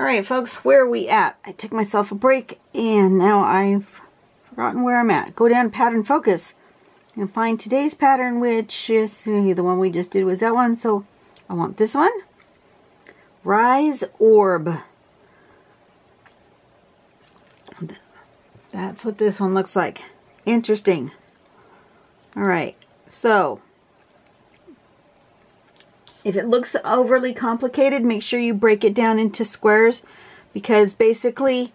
Alright folks, where are we at? I took myself a break and now I've forgotten where I'm at. Go down to pattern focus and find today's pattern, which is the one we just did was that one. So I want this one. Ryse Orb. That's what this one looks like. Interesting. Alright, so if it looks overly complicated, make sure you break it down into squares, because basically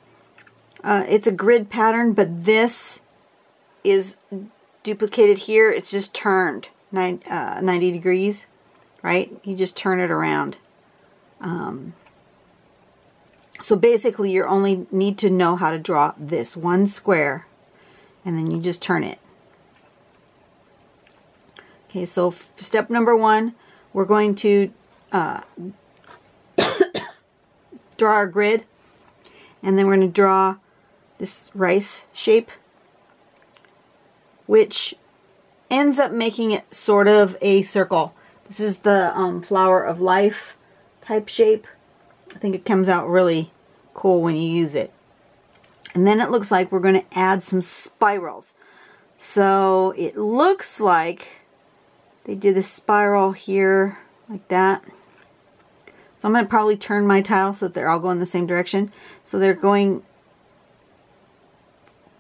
it's a grid pattern, but this is duplicated here. It's just turned 90 degrees, right? You just turn it around. So basically you only need to know how to draw this one square, and then you just turn it. Okay, so step number one, we're going to draw our grid, and then we're going to draw this rice shape, which ends up making it sort of a circle. This is the flower of life type shape. I think it comes out really cool when you use it. And then it looks like we're going to add some spirals. So it looks like they did a spiral here like that. So I'm going to probably turn my tile so that they're all going the same direction. So they're going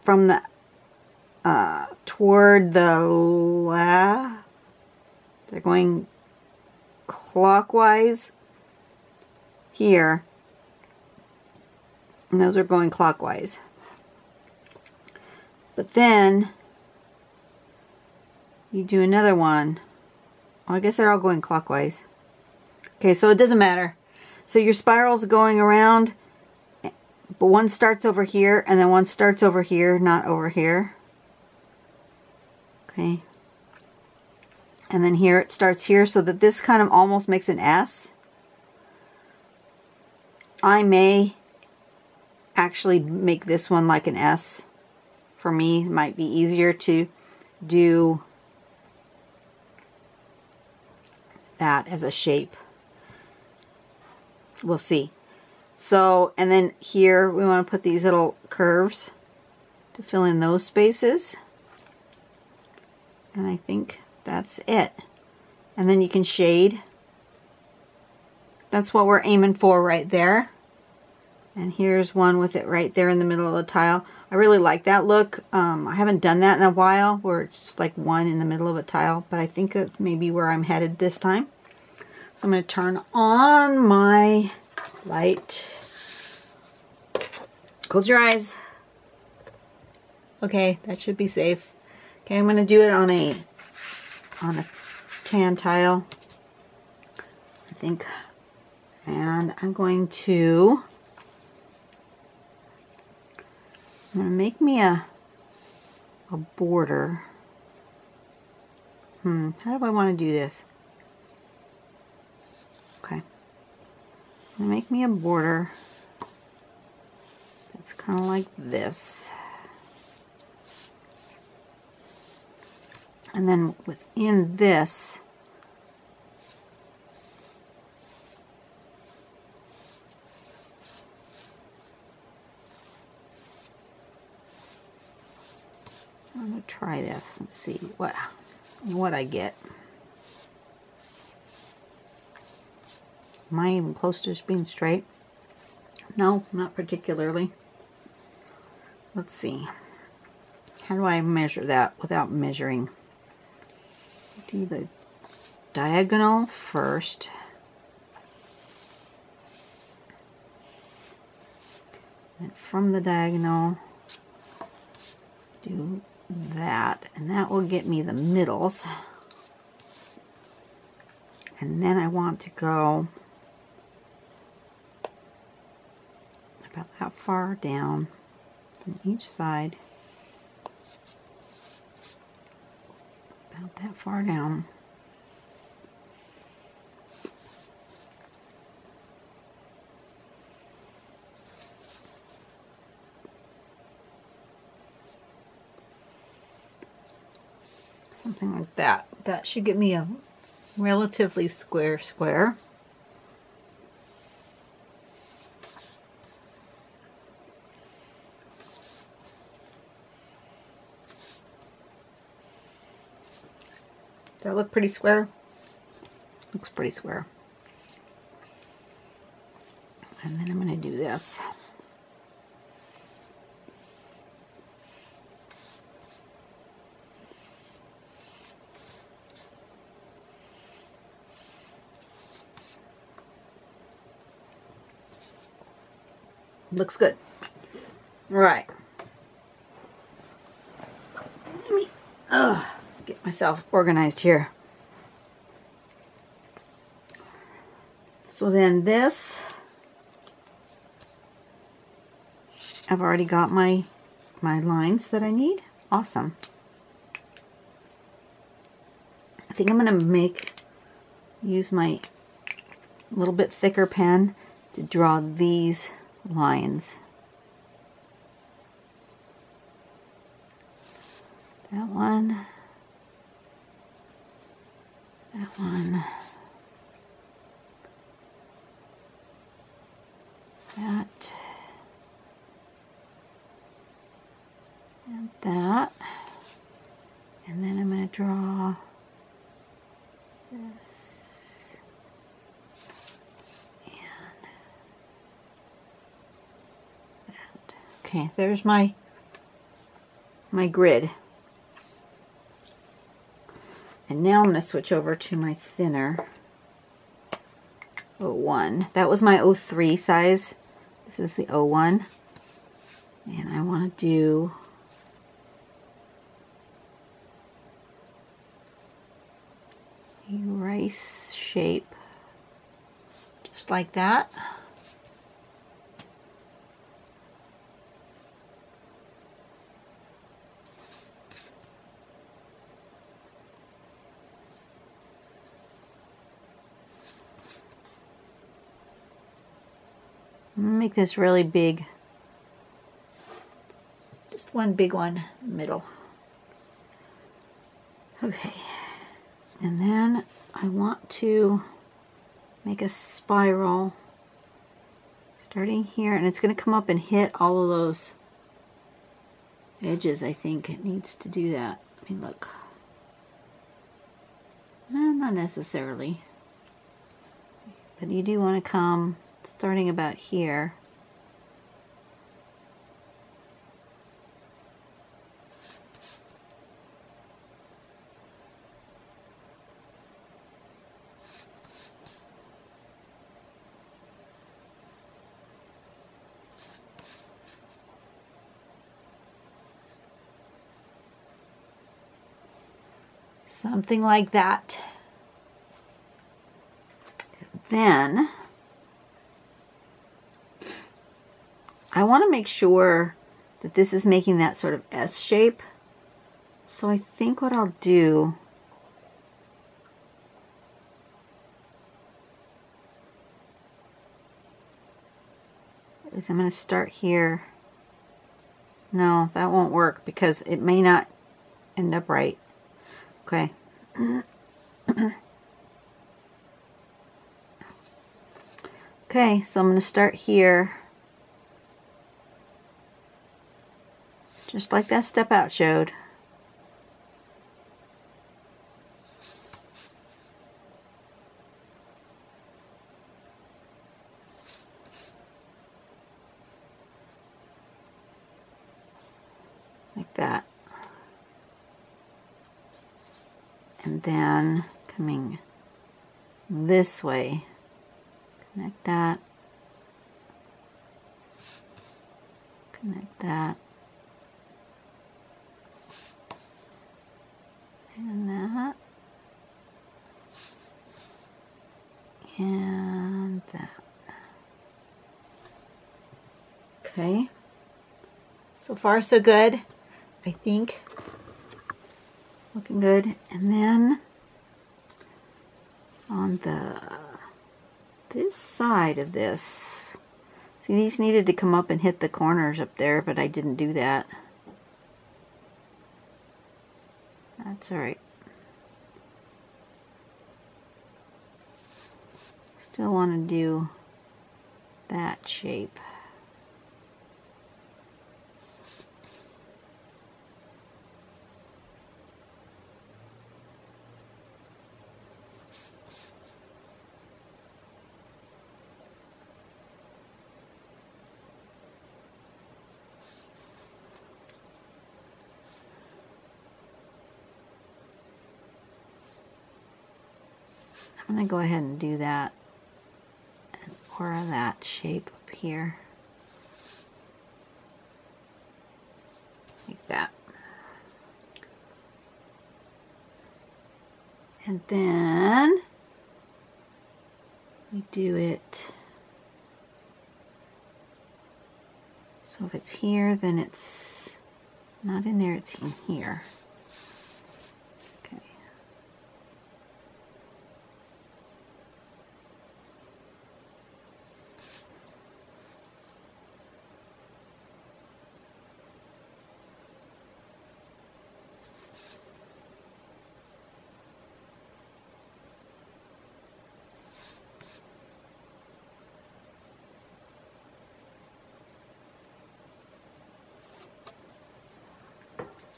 from the toward the left. They're going clockwise here, and those are going clockwise. But then you do another one. Well, I guess they're all going clockwise. Okay, so it doesn't matter. So your spiral's going around, but one starts over here, and then one starts over here, not over here. Okay. And then here it starts here, so that this kind of almost makes an S. I may actually make this one like an S. For me, it might be easier to do that as a shape. We'll see. So, and then here we want to put these little curves to fill in those spaces. And I think that's it. And then you can shade. That's what we're aiming for right there. And here's one with it right there in the middle of the tile. I really like that look. I haven't done that in a while, where it's just like one in the middle of a tile, but I think that's maybe where I'm headed this time. So I'm going to turn on my light. Close your eyes. Okay, that should be safe. Okay, I'm going to do it on a tan tile, I think. And I'm going to make me a border. How do I want to do this? Okay. I'm going to make me a border that's kind of like this. And then within this, I'm going to try this and see what I get. Am I even close to just being straight? No, not particularly. Let's see. How do I measure that without measuring? Do the diagonal first. And from the diagonal, do that, and that will get me the middles. And then I want to go about that far down from each side. About that far down. Something like that. That should get me a relatively square square. that look pretty square? Looks pretty square. And then I'm going to do this. Looks good. All right. Let me get myself organized here. So then this, I've already got my lines that I need. Awesome. I think I'm going to use my little bit thicker pen to draw these lines. That one. That one. That. And that. And then I'm going to draw this. And that. Okay, there's my grid. And now I'm going to switch over to my thinner 01. That was my 03 size. This is the 01. And I want to do a rice shape just like that. Make this really big. Just one big one in the middle. Okay. And then I want to make a spiral starting here, and it's going to come up and hit all of those edges. I think it needs to do that. I mean, look. Not necessarily. But you do want to come starting about here. Something like that. Then I want to make sure that this is making that sort of S shape. So I think what I'll do is I'm going to start here. No, that won't work because it may not end up right. Okay. Okay, so I'm going to start here. Just like that step out showed. Like that. And then coming this way, connect that, connect that, and that, and that. Okay, so far so good, I think. Looking good. And then on this side of this, see, these needed to come up and hit the corners up there, but I didn't do that. That's all right. Still want to do that shape. I'm going to go ahead and do that, or that shape up here. Like that. And then we do it, so if it's here, then it's not in there, it's in here. Okay.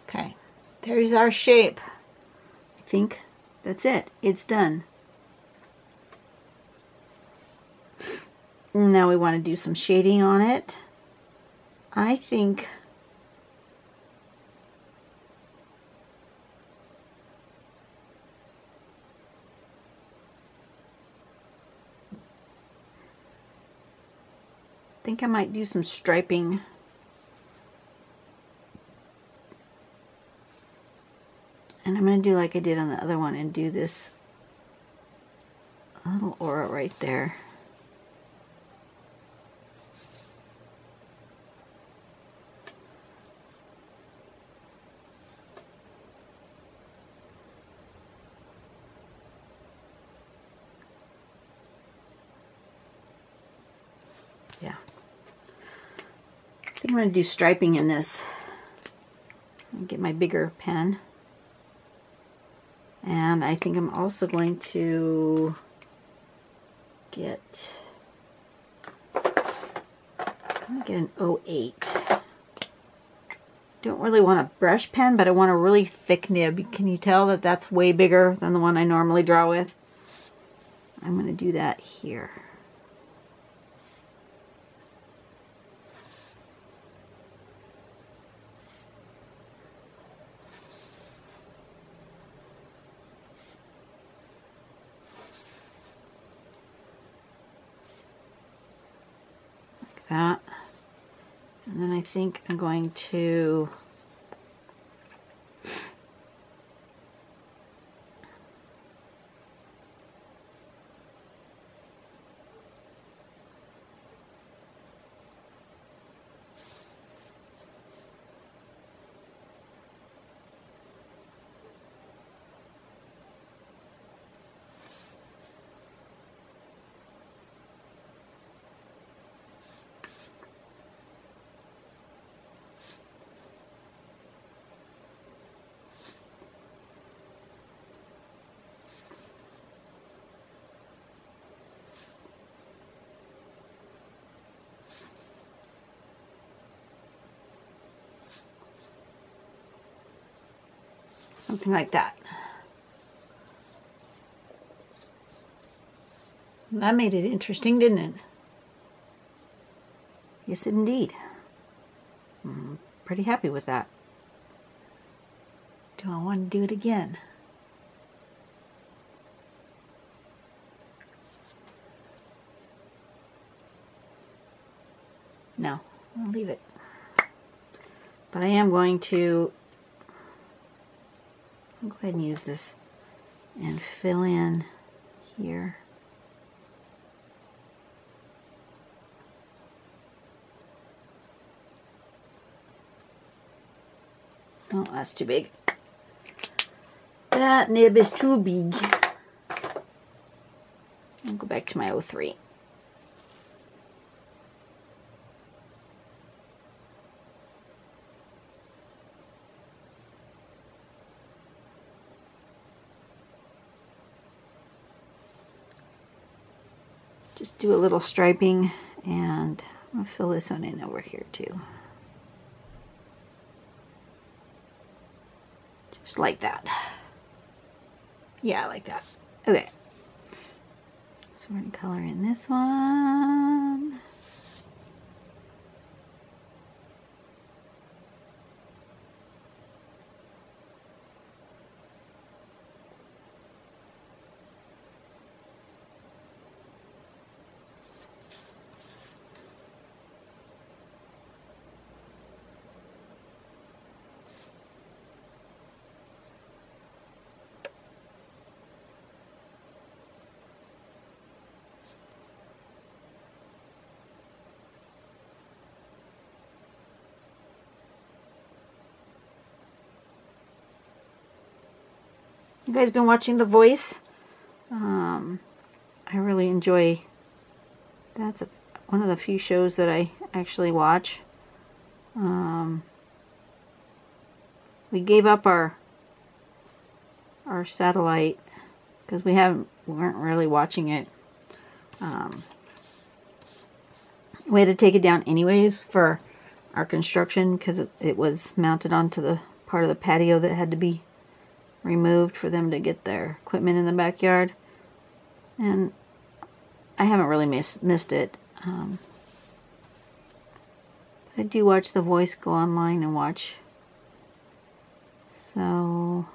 Okay, there's our shape. I think that's it. It's done. Now we want to do some shading on it. I think I might do some striping. And I'm going to do like I did on the other one and do this little aura right there. Yeah. I think I'm going to do striping in this. Get my bigger pen. And I think I'm also going to get an 08. Don't really want a brush pen, but I want a really thick nib. Can you tell that that's way bigger than the one I normally draw with? I'm going to do that here. That, and then I think I'm going to something like that. That made it interesting, didn't it? Yes, indeed. I'm pretty happy with that. Do I want to do it again? No, I'll leave it. But I am going to go ahead and use this and fill in here. Oh, that's too big. That nib is too big. I'll go back to my 03. Just do a little striping, and I'll fill this one in over here too. Just like that. Yeah, like that. Okay. So we're going to color in this one. You guys been watching The Voice? I really enjoy, that's one of the few shows that I actually watch. We gave up our satellite because we weren't really watching it. We had to take it down anyways for our construction because it was mounted onto the part of the patio that had to be removed for them to get their equipment in the backyard. And I haven't really missed it. I do watch The Voice, go online and watch. So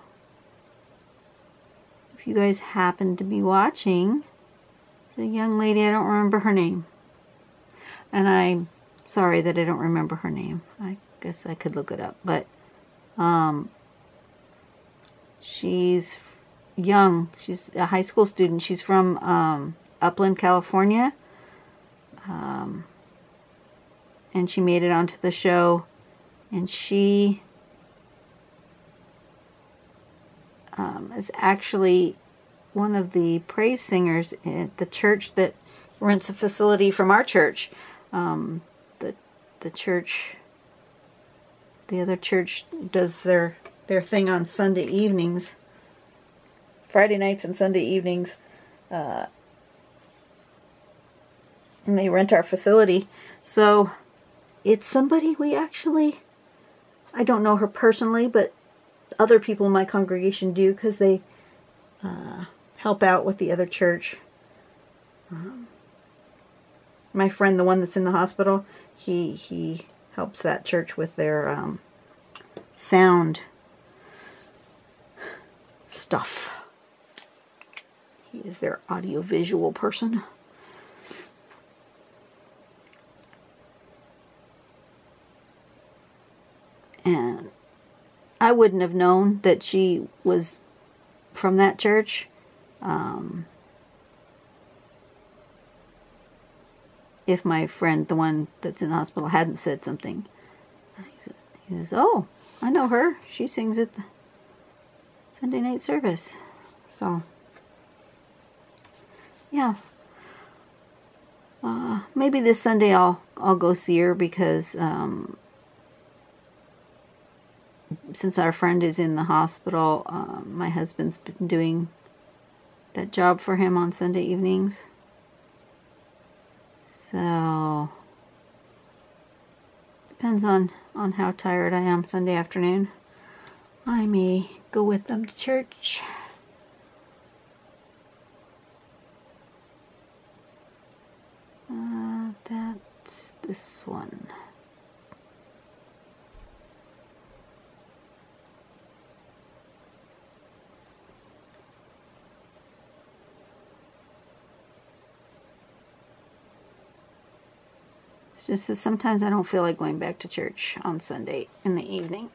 if you guys happen to be watching, the young lady, I don't remember her name. And I'm sorry that I don't remember her name. I guess I could look it up. But she's young. She's a high school student. She's from Upland, California. And she made it onto the show. And she is actually one of the praise singers at the church that rents a facility from our church. The church, the other church does their thing on Sunday evenings, Friday nights and Sunday evenings, and they rent our facility. So it's somebody we actually, I don't know her personally, but other people in my congregation do because they help out with the other church. My friend, the one that's in the hospital, he helps that church with their sound stuff. He is their audio-visual person. And I wouldn't have known that she was from that church. If my friend, the one that's in the hospital, hadn't said something. He says, oh, I know her. She sings at the Sunday night service. So, yeah. Maybe this Sunday I'll go see her because since our friend is in the hospital, my husband's been doing that job for him on Sunday evenings. So, depends on how tired I am Sunday afternoon. I may go with them to church. That's this one. It's just that sometimes I don't feel like going back to church on Sunday in the evening.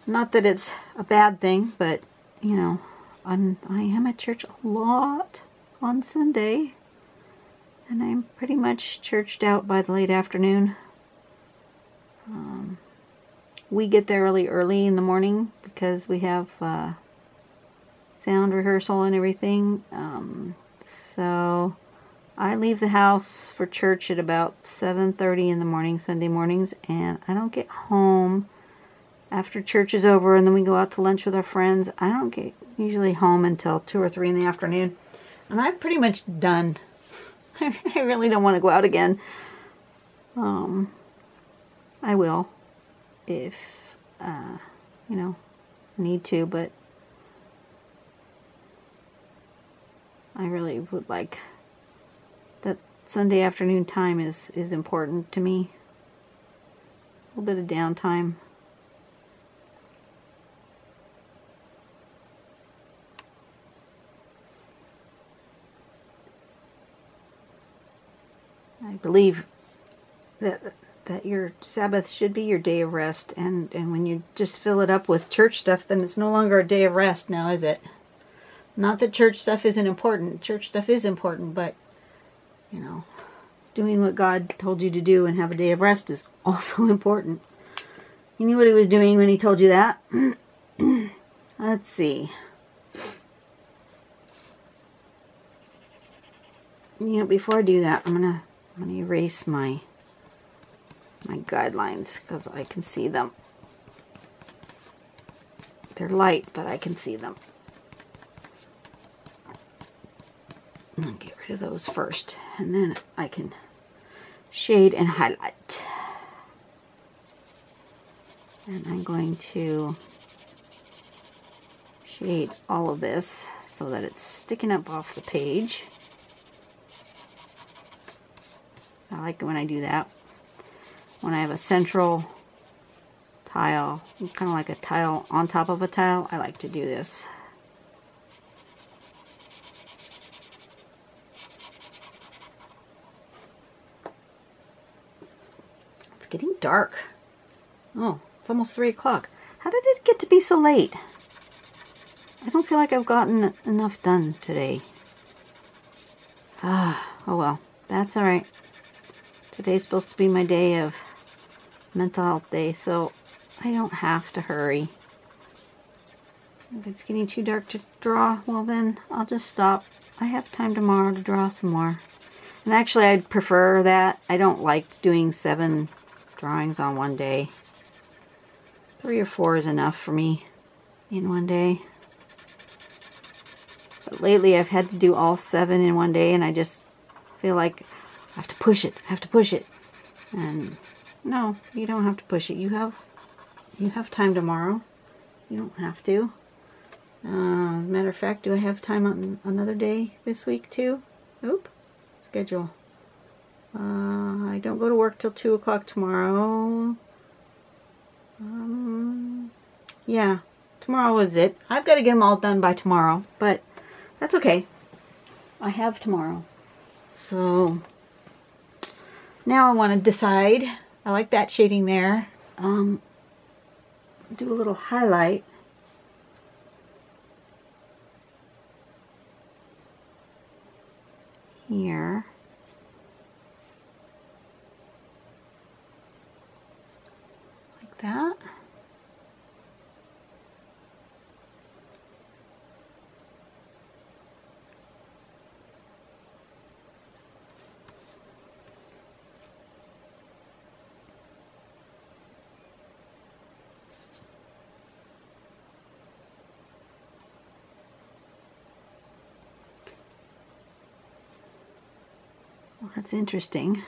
Not that it's a bad thing, but, you know, I am at church a lot on Sunday. And I'm pretty much churched out by the late afternoon. We get there really early in the morning because we have sound rehearsal and everything. So I leave the house for church at about 7:30 in the morning, Sunday mornings, and I don't get home after church is over, and then we go out to lunch with our friends. I don't get usually home until 2 or 3 in the afternoon, and I'm pretty much done. I really don't want to go out again. I will if, you know, need to, but I really would like that Sunday afternoon time is important to me. A little bit of downtime. I believe that your Sabbath should be your day of rest, and when you just fill it up with church stuff, then it's no longer a day of rest now, is it? Not that church stuff isn't important. Church stuff is important, but, you know, doing what God told you to do and have a day of rest is also important. He knew what he was doing when he told you that. Let's see. You know, before I do that, I'm gonna erase my guidelines because I can see them. They're light, but I can see them. I'm gonna get rid of those first, and then I can shade and highlight. And I'm going to shade all of this so that it's sticking up off the page. I like it when I do that. When I have a central tile, kind of like a tile on top of a tile, I like to do this. It's getting dark. Oh, it's almost 3 o'clock. How did it get to be so late? I don't feel like I've gotten enough done today. Oh well, that's alright. Today's supposed to be my day of mental health day, so I don't have to hurry. If it's getting too dark to draw, well then I'll just stop. I have time tomorrow to draw some more. And actually I'd prefer that. I don't like doing 7 drawings on one day. 3 or 4 is enough for me in one day. But lately I've had to do all 7 in one day, and I just feel like I have to push it. I have to push it. And no, you don't have to push it. You have time tomorrow. You don't have to. Matter of fact, do I have time on another day this week too? Oop. Schedule. I don't go to work till 2 o'clock tomorrow. Yeah, tomorrow is it. I've got to get them all done by tomorrow, but that's okay. I have tomorrow. So now I want to decide. I like that shading there. Do a little highlight. Here. Like that. Well, that's interesting.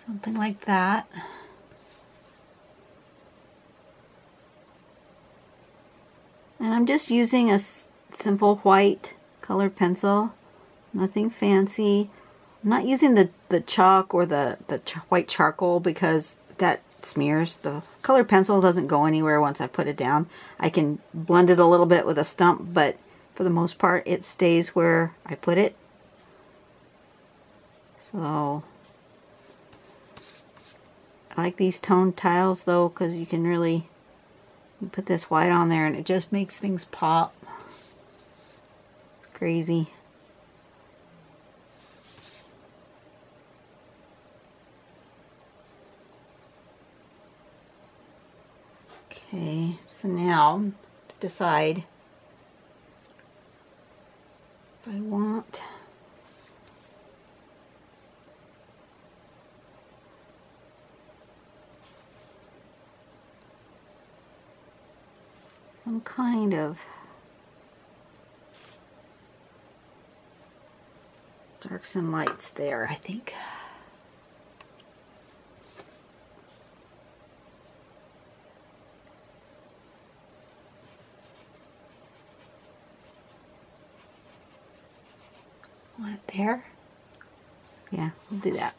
Something like that. And I'm just using a simple white colored pencil, nothing fancy. I'm not using the chalk or the white charcoal because that smears. The colored pencil doesn't go anywhere once I put it down. I can blend it a little bit with a stump, but for the most part it stays where I put it. So I like these toned tiles though, because you can really put this white on there and it just makes things pop. It's crazy. Okay, so now to decide if I want some kind of darks and lights there, I think. Want it there? Yeah, we'll do that.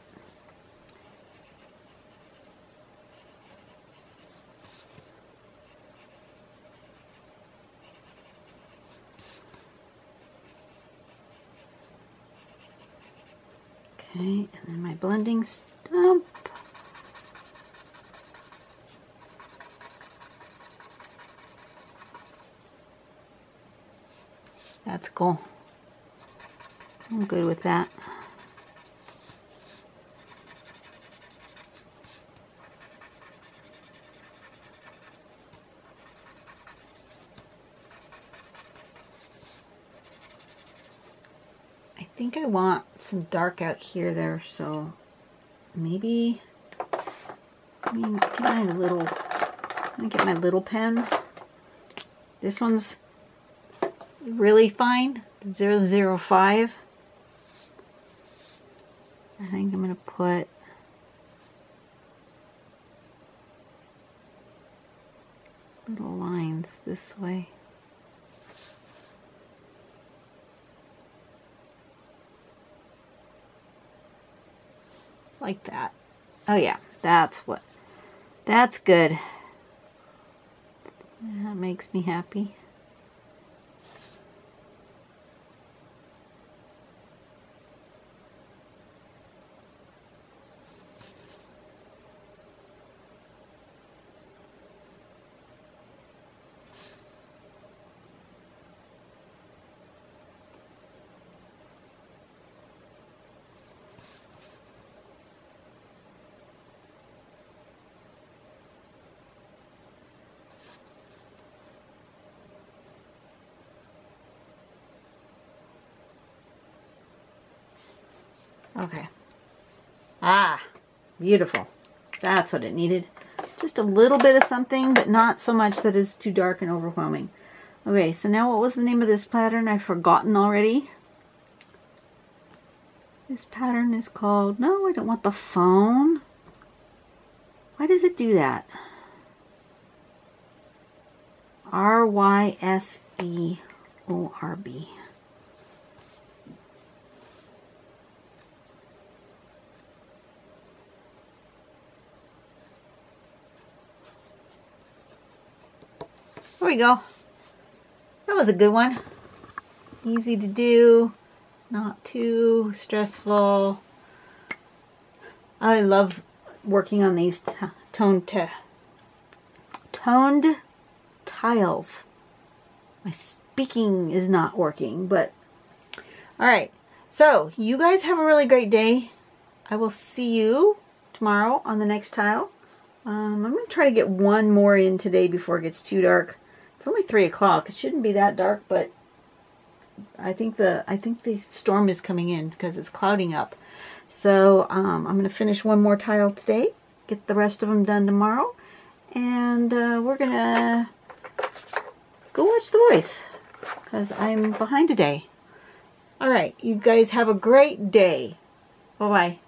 Okay, and then my blending stump. circle. I'm good with that. I think I want some dark out here there, so maybe let me get my little pen. This one's really fine, 005. I think I'm going to put little lines this way. Like that. Oh yeah, that's good. That makes me happy. Okay. Ah, beautiful. That's what it needed. Just a little bit of something, but not so much that it's too dark and overwhelming. Okay, so now what was the name of this pattern? I've forgotten already. This pattern is called... No, I don't want the phone. Why does it do that? Ryse Orb. There we go. That was a good one. Easy to do, not too stressful. I love working on these toned tiles. My speaking is not working, but alright. So, you guys have a really great day. I will see you tomorrow on the next tile. I'm going to try to get one more in today before it gets too dark. It's only 3 o'clock. It shouldn't be that dark, but I think the storm is coming in because it's clouding up. So I'm going to finish one more tile today, get the rest of them done tomorrow, and we're going to go watch The Voice because I'm behind today. All right, you guys have a great day. Bye-bye.